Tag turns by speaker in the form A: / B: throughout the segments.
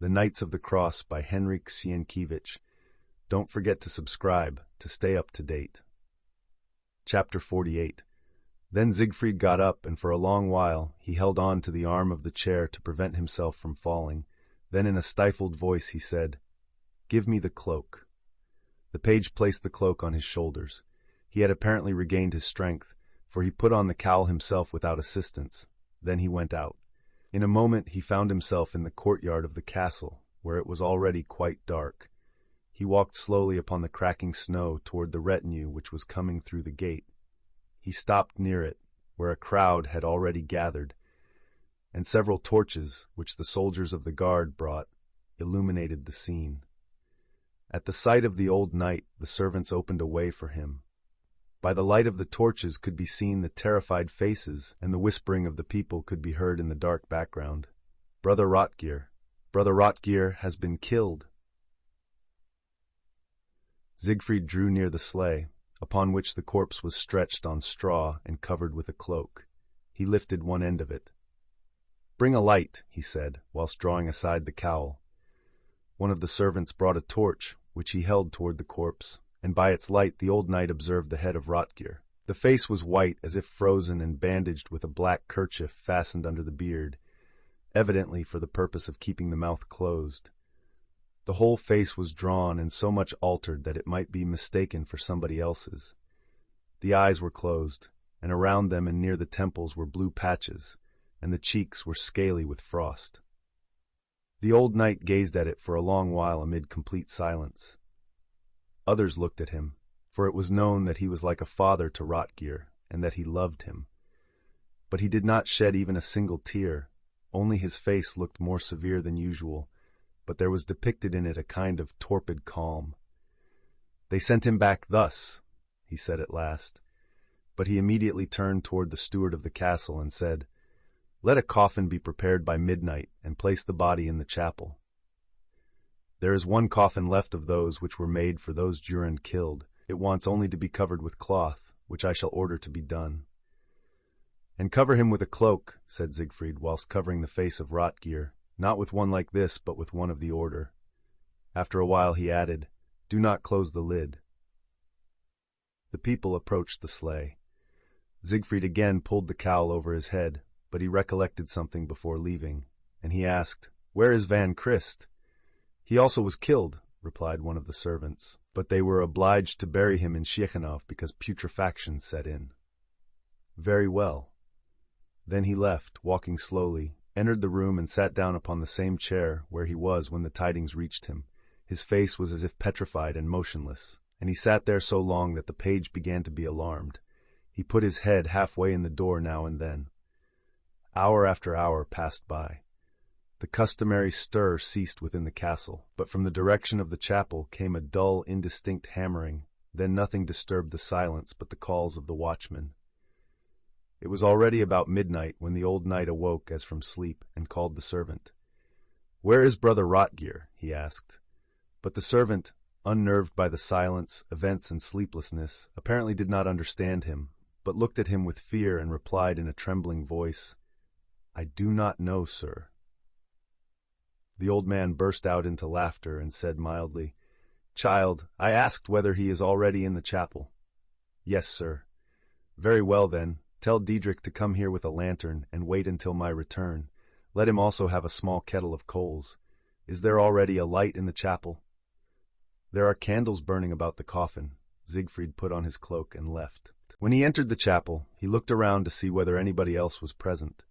A: The Knights of the Cross by Henryk Sienkiewicz. Don't forget to subscribe to stay up to date. Chapter 48. Then Siegfried got up, and for a long while he held on to the arm of the chair to prevent himself from falling. Then in a stifled voice he said, "Give me the cloak." The page placed the cloak on his shoulders. He had apparently regained his strength, for he put on the cowl himself without assistance. Then he went out. In a moment he found himself in the courtyard of the castle, where it was already quite dark. He walked slowly upon the cracking snow toward the retinue which was coming through the gate. He stopped near it, where a crowd had already gathered, and several torches, which the soldiers of the guard brought, illuminated the scene. At the sight of the old knight, the servants opened a way for him. By the light of the torches could be seen the terrified faces, and the whispering of the people could be heard in the dark background. Brother Rotgeir has been killed." Siegfried drew near the sleigh, upon which the corpse was stretched on straw and covered with a cloak. He lifted one end of it. "Bring a light," he said, whilst drawing aside the cowl. One of the servants brought a torch, which he held toward the corpse, and by its light the old knight observed the head of Rotgeir. The face was white, as if frozen, and bandaged with a black kerchief fastened under the beard, evidently for the purpose of keeping the mouth closed. The whole face was drawn and so much altered that it might be mistaken for somebody else's. The eyes were closed, and around them and near the temples were blue patches, and the cheeks were scaly with frost. The old knight gazed at it for a long while amid complete silence. Others looked at him, for it was known that he was like a father to Rotgeir, and that he loved him. But he did not shed even a single tear, only his face looked more severe than usual, but there was depicted in it a kind of torpid calm. "They sent him back thus," he said at last, but he immediately turned toward the steward of the castle and said, "Let a coffin be prepared by midnight, and place the body in the chapel. There is one coffin left of those which were made for those Durand killed. It wants only to be covered with cloth, which I shall order to be done." "And cover him with a cloak," said Siegfried, whilst covering the face of Rotgeir, "not with one like this, but with one of the order." After a while he added, "Do not close the lid." The people approached the sleigh. Siegfried again pulled the cowl over his head, but he recollected something before leaving, and he asked, "Where is Van Christ?" "He also was killed," replied one of the servants, "but they were obliged to bury him in Ciechanów because putrefaction set in." "Very well." Then he left, walking slowly, entered the room and sat down upon the same chair where he was when the tidings reached him. His face was as if petrified and motionless, and he sat there so long that the page began to be alarmed. He put his head halfway in the door now and then. Hour after hour passed by. The customary stir ceased within the castle, but from the direction of the chapel came a dull, indistinct hammering. Then nothing disturbed the silence but the calls of the watchmen. It was already about midnight when the old knight awoke as from sleep and called the servant. "Where is Brother Rotgeir?" he asked. But the servant, unnerved by the silence, events, and sleeplessness, apparently did not understand him, but looked at him with fear and replied in a trembling voice, "I do not know, sir." The old man burst out into laughter and said mildly, "Child, I asked whether he is already in the chapel." "Yes, sir." "Very well, then. Tell Diedrich to come here with a lantern and wait until my return. Let him also have a small kettle of coals. Is there already a light in the chapel?" "There are candles burning about the coffin." Siegfried put on his cloak and left. When he entered the chapel, he looked around to see whether anybody else was present.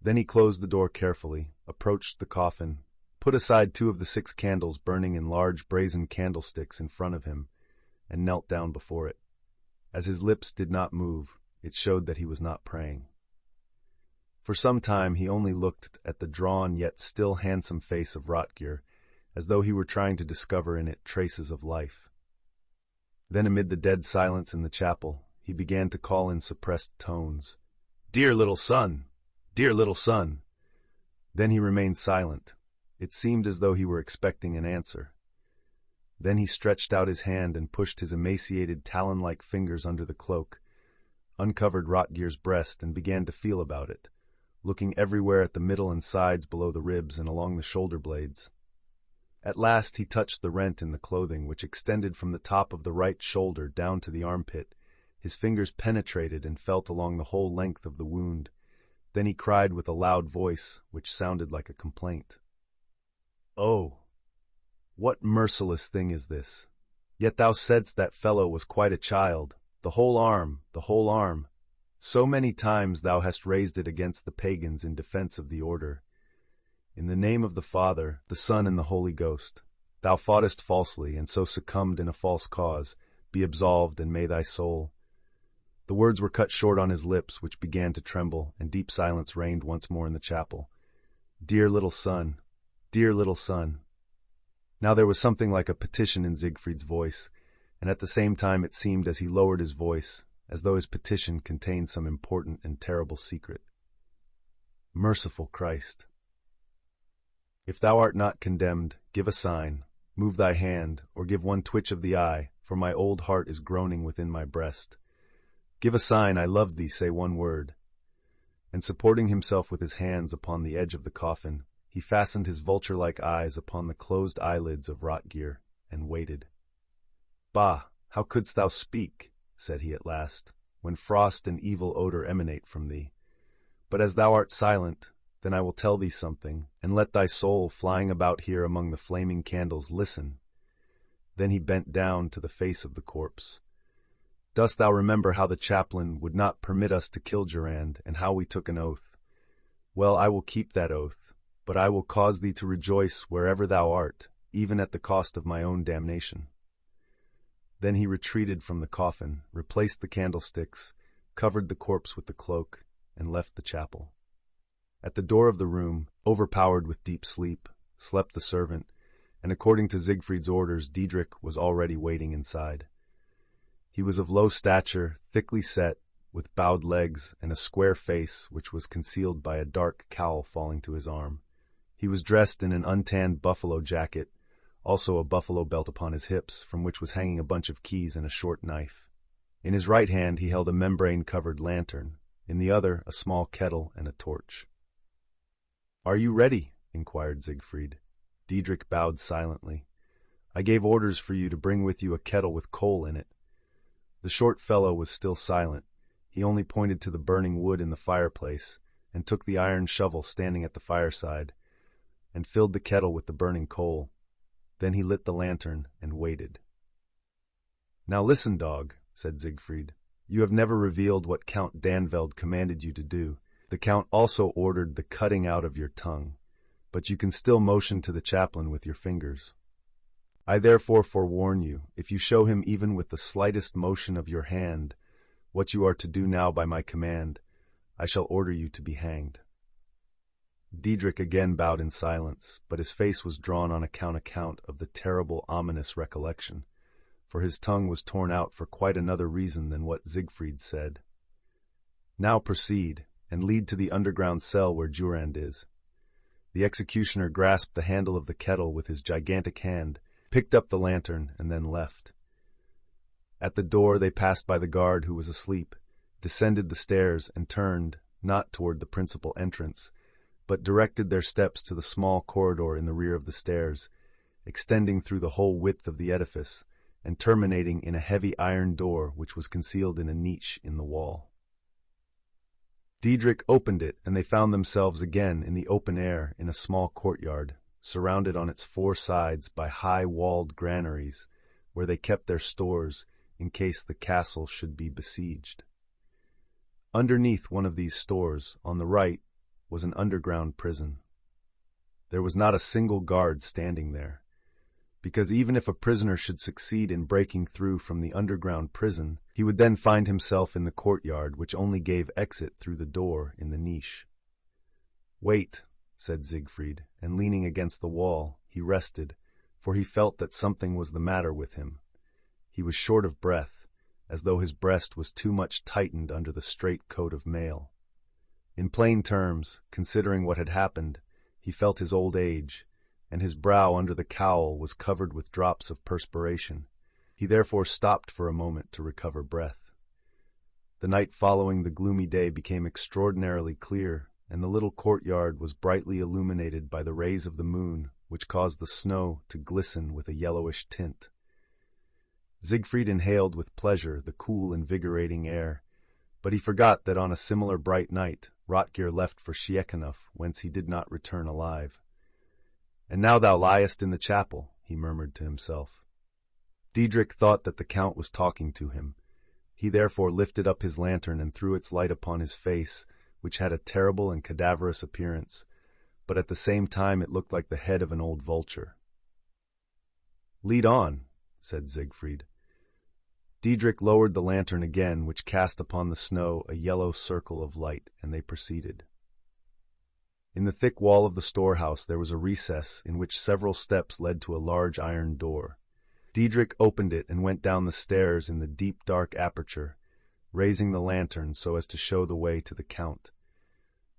A: Then he closed the door carefully, approached the coffin, put aside 2 of the 6 candles burning in large brazen candlesticks in front of him, and knelt down before it. As his lips did not move, it showed that he was not praying. For some time he only looked at the drawn yet still handsome face of Rotgeir, as though he were trying to discover in it traces of life. Then amid the dead silence in the chapel, he began to call in suppressed tones, "Dear little son! Dear little son!" Then he remained silent. It seemed as though he were expecting an answer. Then he stretched out his hand and pushed his emaciated talon-like fingers under the cloak, uncovered Rotgeir's breast and began to feel about it, looking everywhere at the middle and sides below the ribs and along the shoulder blades. At last he touched the rent in the clothing, which extended from the top of the right shoulder down to the armpit. His fingers penetrated and felt along the whole length of the wound. Then he cried with a loud voice, which sounded like a complaint. "Oh, what merciless thing is this! Yet thou saidst that fellow was quite a child. The whole arm, the whole arm. So many times thou hast raised it against the pagans in defense of the order. In the name of the Father, the Son, and the Holy Ghost, thou foughtest falsely, and so succumbed in a false cause. Be absolved, and may thy soul—" The words were cut short on his lips, which began to tremble, and deep silence reigned once more in the chapel. Dear little son, dear little son. Now there was something like a petition in Siegfried's voice, and at the same time it seemed, as he lowered his voice, as though his petition contained some important and terrible secret. Merciful Christ! If thou art not condemned, give a sign, move thy hand, or give one twitch of the eye, for my old heart is groaning within my breast. Give a sign, I love thee, say one word. And supporting himself with his hands upon the edge of the coffin, he fastened his vulture-like eyes upon the closed eyelids of Rotgear, and waited. Bah, how couldst thou speak, said he at last, when frost and evil odor emanate from thee? But as thou art silent, then I will tell thee something, and let thy soul, flying about here among the flaming candles, listen. Then he bent down to the face of the corpse. Dost thou remember how the chaplain would not permit us to kill Durand, and how we took an oath? Well, I will keep that oath, but I will cause thee to rejoice wherever thou art, even at the cost of my own damnation. Then he retreated from the coffin, replaced the candlesticks, covered the corpse with the cloak, and left the chapel. At the door of the room, overpowered with deep sleep, slept the servant, and according to Siegfried's orders, Diedrich was already waiting inside. He was of low stature, thickly set, with bowed legs and a square face which was concealed by a dark cowl falling to his arm. He was dressed in an untanned buffalo jacket, also a buffalo belt upon his hips, from which was hanging a bunch of keys and a short knife. In his right hand he held a membrane-covered lantern, in the other a small kettle and a torch. "Are you ready?" inquired Siegfried. Diedrich bowed silently. "I gave orders for you to bring with you a kettle with coal in it." The short fellow was still silent. He only pointed to the burning wood in the fireplace, and took the iron shovel standing at the fireside, and filled the kettle with the burning coal. Then he lit the lantern and waited. "Now listen, dog," said Siegfried. "You have never revealed what Count Danveld commanded you to do. The Count also ordered the cutting out of your tongue, but you can still motion to the chaplain with your fingers. I therefore forewarn you, if you show him even with the slightest motion of your hand what you are to do now by my command, I shall order you to be hanged." Diedrich again bowed in silence, but his face was drawn on account of the terrible, ominous recollection, for his tongue was torn out for quite another reason than what Siegfried said. "Now proceed, and lead to the underground cell where Durand is." The executioner grasped the handle of the kettle with his gigantic hand, picked up the lantern, and then left. At the door they passed by the guard, who was asleep, descended the stairs, and turned, not toward the principal entrance, but directed their steps to the small corridor in the rear of the stairs, extending through the whole width of the edifice, and terminating in a heavy iron door which was concealed in a niche in the wall. Diedrich opened it, and they found themselves again in the open air in a small courtyard, surrounded on its four sides by high-walled granaries, where they kept their stores in case the castle should be besieged. Underneath one of these stores, on the right, was an underground prison. There was not a single guard standing there, because even if a prisoner should succeed in breaking through from the underground prison, he would then find himself in the courtyard, which only gave exit through the door in the niche. "Wait," said Siegfried, and leaning against the wall, he rested, for he felt that something was the matter with him. He was short of breath, as though his breast was too much tightened under the straight coat of mail. In plain terms, considering what had happened, he felt his old age, and his brow under the cowl was covered with drops of perspiration. He therefore stopped for a moment to recover breath. The night following the gloomy day became extraordinarily clear, and the little courtyard was brightly illuminated by the rays of the moon, which caused the snow to glisten with a yellowish tint. Siegfried inhaled with pleasure the cool, invigorating air, but he forgot that on a similar bright night Rotgeir left for Siekenhof, whence he did not return alive. "And now thou liest in the chapel," he murmured to himself. Diedrich thought that the Count was talking to him. He therefore lifted up his lantern and threw its light upon his face, which had a terrible and cadaverous appearance, but at the same time it looked like the head of an old vulture. "Lead on," said Siegfried. Diedrich lowered the lantern again, which cast upon the snow a yellow circle of light, and they proceeded. In the thick wall of the storehouse there was a recess in which several steps led to a large iron door. Diedrich opened it and went down the stairs in the deep dark aperture, raising the lantern so as to show the way to the Count.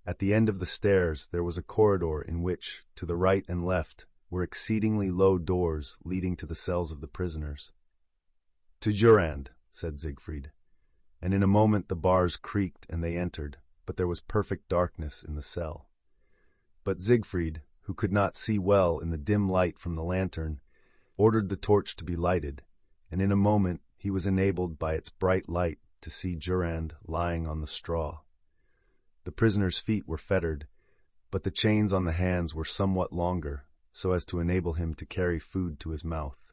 A: At the end of the stairs there was a corridor in which, to the right and left, were exceedingly low doors leading to the cells of the prisoners. "To Durand," said Siegfried, and in a moment the bars creaked and they entered, but there was perfect darkness in the cell. But Siegfried, who could not see well in the dim light from the lantern, ordered the torch to be lighted, and in a moment he was enabled by its bright light to see Durand lying on the straw. The prisoner's feet were fettered, but the chains on the hands were somewhat longer, so as to enable him to carry food to his mouth.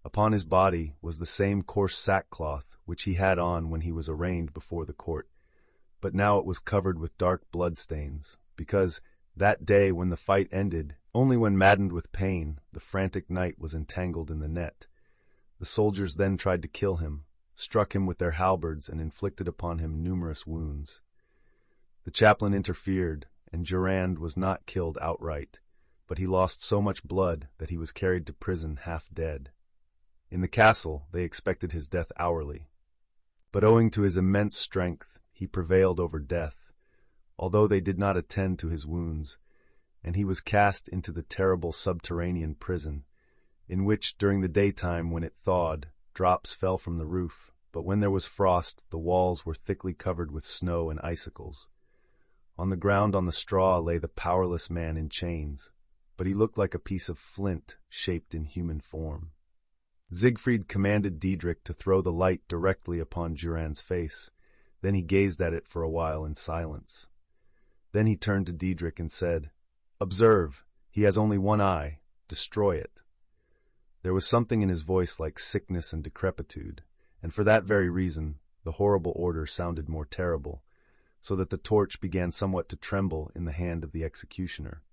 A: Upon his body was the same coarse sackcloth which he had on when he was arraigned before the court, but now it was covered with dark blood-stains, because, that day when the fight ended, only when maddened with pain, the frantic knight was entangled in the net. The soldiers then tried to kill him, struck him with their halberds, and inflicted upon him numerous wounds. The chaplain interfered, and Durand was not killed outright, but he lost so much blood that he was carried to prison half dead. In the castle they expected his death hourly, but owing to his immense strength he prevailed over death, although they did not attend to his wounds, and he was cast into the terrible subterranean prison, in which during the daytime when it thawed, drops fell from the roof, but when there was frost the walls were thickly covered with snow and icicles. On the ground on the straw lay the powerless man in chains, but he looked like a piece of flint shaped in human form. Siegfried commanded Diedrich to throw the light directly upon Durand's face. Then he gazed at it for a while in silence. Then he turned to Diedrich and said, "Observe, he has only one eye. Destroy it." There was something in his voice like sickness and decrepitude, and for that very reason the horrible order sounded more terrible, so that the torch began somewhat to tremble in the hand of the executioner.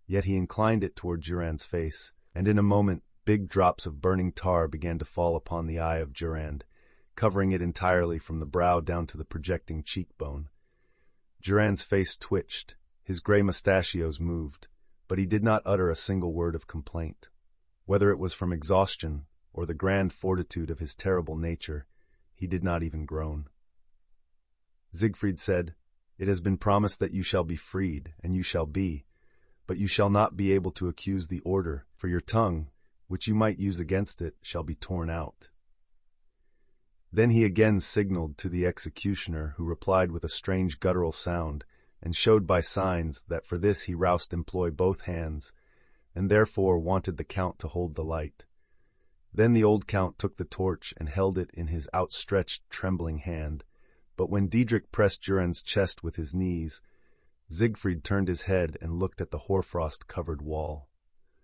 A: Yet he inclined it toward Durand's face, and in a moment big drops of burning tar began to fall upon the eye of Durand, covering it entirely from the brow down to the projecting cheekbone. Durand's face twitched, his gray mustachios moved, but he did not utter a single word of complaint. Whether it was from exhaustion or the grand fortitude of his terrible nature, he did not even groan. Siegfried said, "It has been promised that you shall be freed, and you shall be, but you shall not be able to accuse the order, for your tongue, which you might use against it, shall be torn out." Then he again signaled to the executioner, who replied with a strange guttural sound, and showed by signs that for this he roused employ both hands, and therefore wanted the Count to hold the light. Then the old Count took the torch and held it in his outstretched, trembling hand, but when Diedrich pressed Durand's chest with his knees, Siegfried turned his head and looked at the hoarfrost-covered wall.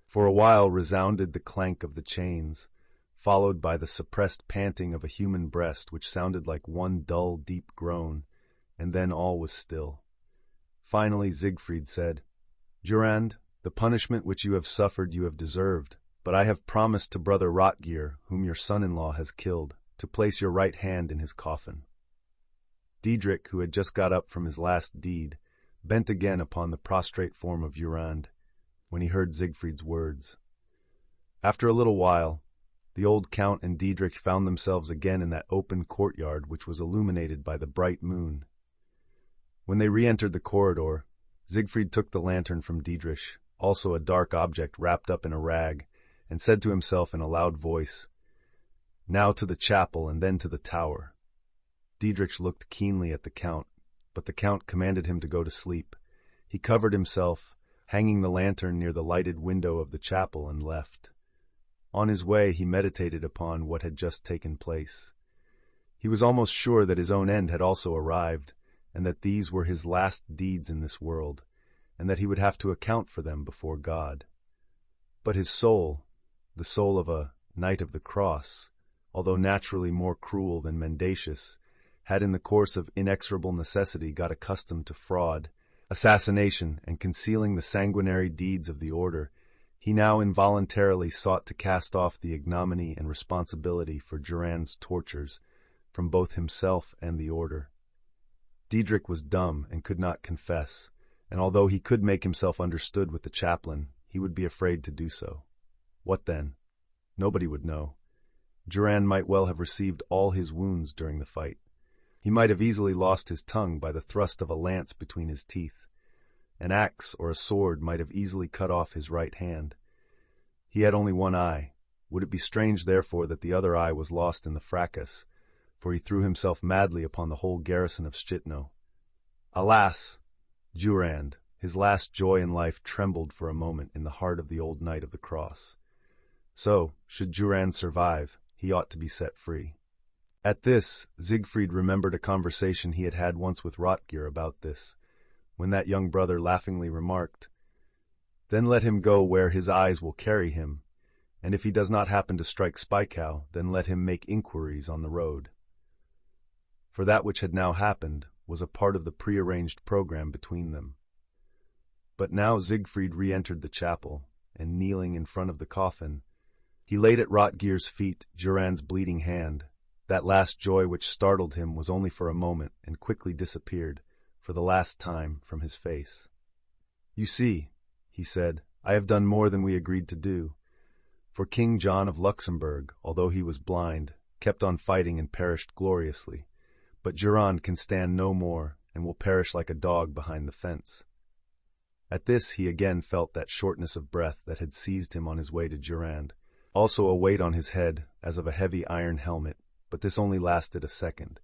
A: For a while resounded the clank of the chains, followed by the suppressed panting of a human breast which sounded like one dull, deep groan, and then all was still. Finally Siegfried said, "Durand, the punishment which you have suffered you have deserved, but I have promised to brother Rotgeir, whom your son-in-law has killed, to place your right hand in his coffin." Diedrich, who had just got up from his last deed, bent again upon the prostrate form of Durand, when he heard Siegfried's words. After a little while, the old Count and Diedrich found themselves again in that open courtyard which was illuminated by the bright moon. When they re-entered the corridor, Siegfried took the lantern from Diedrich, also a dark object wrapped up in a rag, and said to himself in a loud voice, "Now to the chapel and then to the tower." Diedrich looked keenly at the Count, but the Count commanded him to go to sleep. He covered himself, hanging the lantern near the lighted window of the chapel, and left. On his way, he meditated upon what had just taken place. He was almost sure that his own end had also arrived, and that these were his last deeds in this world, and that he would have to account for them before God. But his soul, the soul of a Knight of the Cross, although naturally more cruel than mendacious, had in the course of inexorable necessity got accustomed to fraud, assassination, and concealing the sanguinary deeds of the order. He now involuntarily sought to cast off the ignominy and responsibility for Durand's tortures from both himself and the order. Diedrich was dumb and could not confess, and although he could make himself understood with the chaplain, he would be afraid to do so. What then? Nobody would know. Durand might well have received all his wounds during the fight. He might have easily lost his tongue by the thrust of a lance between his teeth. An axe or a sword might have easily cut off his right hand. He had only one eye. Would it be strange, therefore, that the other eye was lost in the fracas, for he threw himself madly upon the whole garrison of Szczytno. Alas! Durand, his last joy in life, trembled for a moment in the heart of the old Knight of the Cross. So, should Durand survive, he ought to be set free. At this, Siegfried remembered a conversation he had had once with Rotgeir about this, when that young brother laughingly remarked, "Then let him go where his eyes will carry him, and if he does not happen to strike Spykow, then let him make inquiries on the road." For that which had now happened was a part of the prearranged program between them. But now Siegfried re-entered the chapel, and kneeling in front of the coffin, he laid at Rotgeir's feet Durand's bleeding hand. That last joy which startled him was only for a moment, and quickly disappeared, for the last time, from his face. "You see," he said, "I have done more than we agreed to do. For King John of Luxembourg, although he was blind, kept on fighting and perished gloriously. But Durand can stand no more, and will perish like a dog behind the fence." At this he again felt that shortness of breath that had seized him on his way to Durand, also a weight on his head, as of a heavy iron helmet, but this only lasted a second.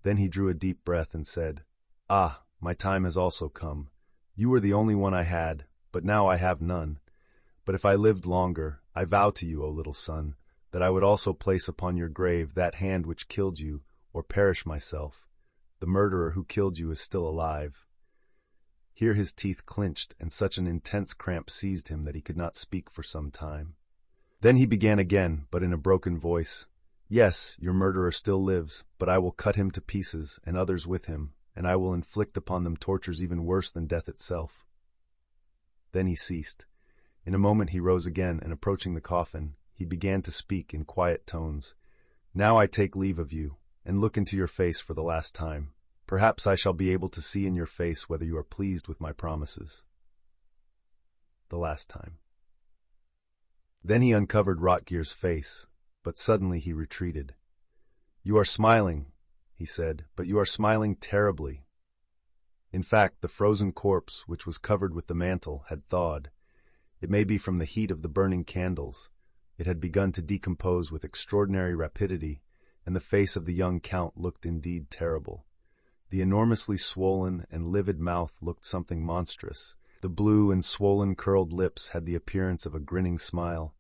A: Then he drew a deep breath and said, "Ah, my time has also come. You were the only one I had, but now I have none. But if I lived longer, I vow to you, O little son, that I would also place upon your grave that hand which killed you, or perish myself. The murderer who killed you is still alive." Here his teeth clinched, and such an intense cramp seized him that he could not speak for some time. Then he began again, but in a broken voice, "Yes, your murderer still lives, but I will cut him to pieces, and others with him, and I will inflict upon them tortures even worse than death itself." Then he ceased. In a moment he rose again, and approaching the coffin, he began to speak in quiet tones. "Now I take leave of you, and look into your face for the last time. Perhaps I shall be able to see in your face whether you are pleased with my promises." The last time. Then he uncovered Rotgeir's face, but suddenly he retreated. "You are smiling," he said, "but you are smiling terribly." In fact, the frozen corpse, which was covered with the mantle, had thawed. It may be from the heat of the burning candles. It had begun to decompose with extraordinary rapidity, and the face of the young count looked indeed terrible. The enormously swollen and livid mouth looked something monstrous. The blue and swollen curled lips had the appearance of a grinning smile.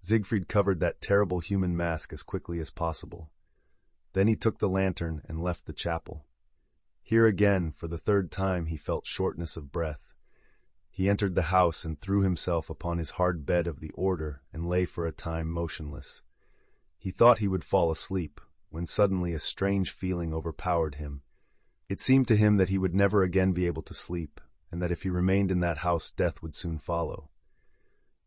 A: Siegfried covered that terrible human mask as quickly as possible. Then he took the lantern and left the chapel. Here again, for the third time, he felt shortness of breath. He entered the house and threw himself upon his hard bed of the order and lay for a time motionless. He thought he would fall asleep, when suddenly a strange feeling overpowered him. It seemed to him that he would never again be able to sleep, and that if he remained in that house death would soon follow.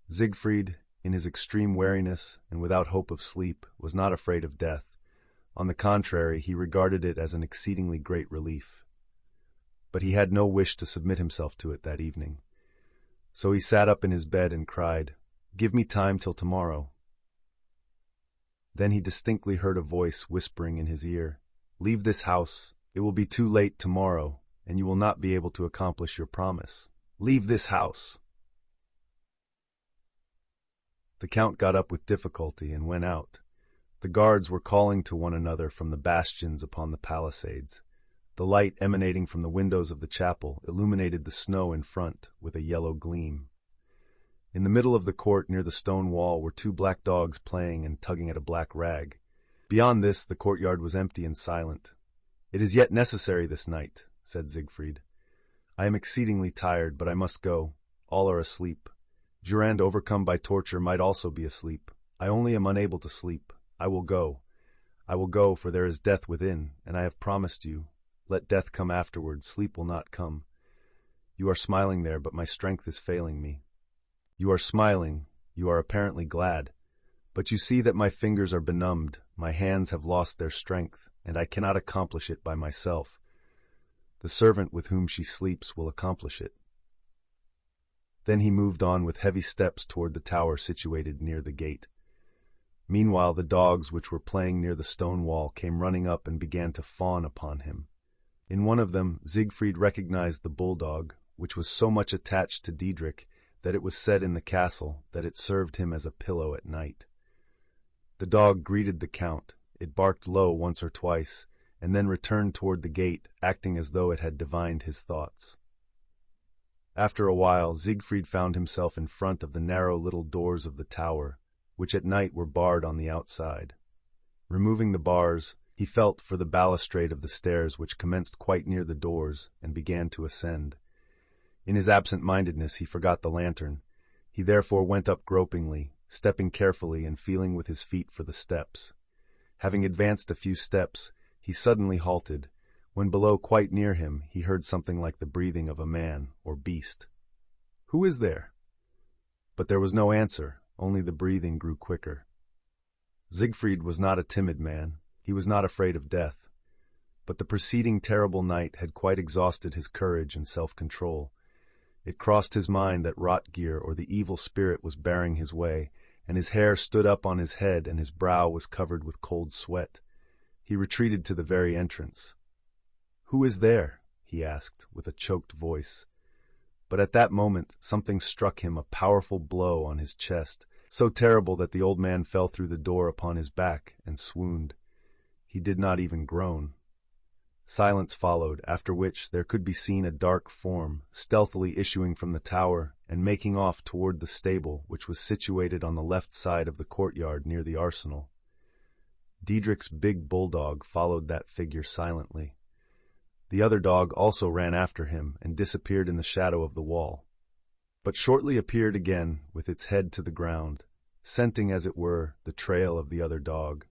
A: Siegfried, in his extreme weariness and without hope of sleep, was not afraid of death. On the contrary, he regarded it as an exceedingly great relief. But he had no wish to submit himself to it that evening. So he sat up in his bed and cried, "Give me time till tomorrow." Then he distinctly heard a voice whispering in his ear, "Leave this house. It will be too late tomorrow, and you will not be able to accomplish your promise. Leave this house." The count got up with difficulty and went out. The guards were calling to one another from the bastions upon the palisades. The light emanating from the windows of the chapel illuminated the snow in front with a yellow gleam. In the middle of the court near the stone wall were two black dogs playing and tugging at a black rag. Beyond this, the courtyard was empty and silent. "It is yet necessary this night," said Siegfried. "I am exceedingly tired, but I must go. All are asleep. Durand, overcome by torture, might also be asleep. I only am unable to sleep. I will go. I will go, for there is death within, and I have promised you. Let death come afterward, sleep will not come. You are smiling there, but my strength is failing me. You are smiling, you are apparently glad. But you see that my fingers are benumbed, my hands have lost their strength, and I cannot accomplish it by myself. The servant with whom she sleeps will accomplish it." Then he moved on with heavy steps toward the tower situated near the gate. Meanwhile, the dogs which were playing near the stone wall came running up and began to fawn upon him. In one of them, Siegfried recognized the bulldog, which was so much attached to Diedrich that it was said in the castle that it served him as a pillow at night. The dog greeted the count. It barked low once or twice, and then returned toward the gate, acting as though it had divined his thoughts. After a while, Siegfried found himself in front of the narrow little doors of the tower, which at night were barred on the outside. Removing the bars, he felt for the balustrade of the stairs which commenced quite near the doors and began to ascend. In his absent-mindedness he forgot the lantern. He therefore went up gropingly, stepping carefully and feeling with his feet for the steps. Having advanced a few steps, he suddenly halted, when below quite near him he heard something like the breathing of a man or beast. "Who is there?" But there was no answer, only the breathing grew quicker. Siegfried was not a timid man. He was not afraid of death. But the preceding terrible night had quite exhausted his courage and self-control. It crossed his mind that Rotgeir or the evil spirit was barring his way, and his hair stood up on his head and his brow was covered with cold sweat. He retreated to the very entrance. "Who is there?" he asked, with a choked voice. But at that moment something struck him a powerful blow on his chest, so terrible that the old man fell through the door upon his back and swooned. He did not even groan. Silence followed, after which there could be seen a dark form, stealthily issuing from the tower and making off toward the stable, which was situated on the left side of the courtyard near the arsenal. Diedrich's big bulldog followed that figure silently. The other dog also ran after him and disappeared in the shadow of the wall, but shortly appeared again with its head to the ground, scenting, as it were, the trail of the other dog.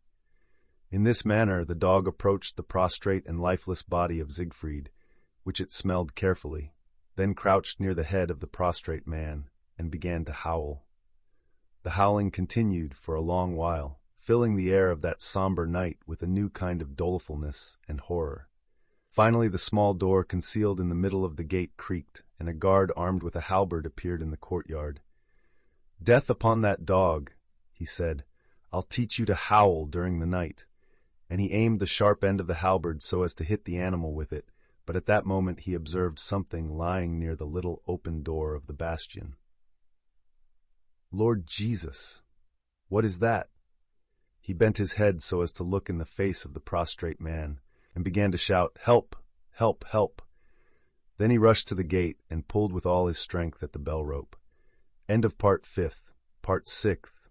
A: In this manner the dog approached the prostrate and lifeless body of Siegfried, which it smelled carefully, then crouched near the head of the prostrate man and began to howl. The howling continued for a long while, filling the air of that somber night with a new kind of dolefulness and horror. Finally the small door concealed in the middle of the gate creaked, and a guard armed with a halberd appeared in the courtyard. "Death upon that dog," he said. "I'll teach you to howl during the night." And he aimed the sharp end of the halberd so as to hit the animal with it, but at that moment he observed something lying near the little open door of the bastion. "Lord Jesus! What is that?" He bent his head so as to look in the face of the prostrate man, and began to shout, "Help! Help! Help!" Then he rushed to the gate and pulled with all his strength at the bell rope. End of Part 5th. Part 6th.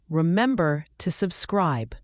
B: Remember to subscribe.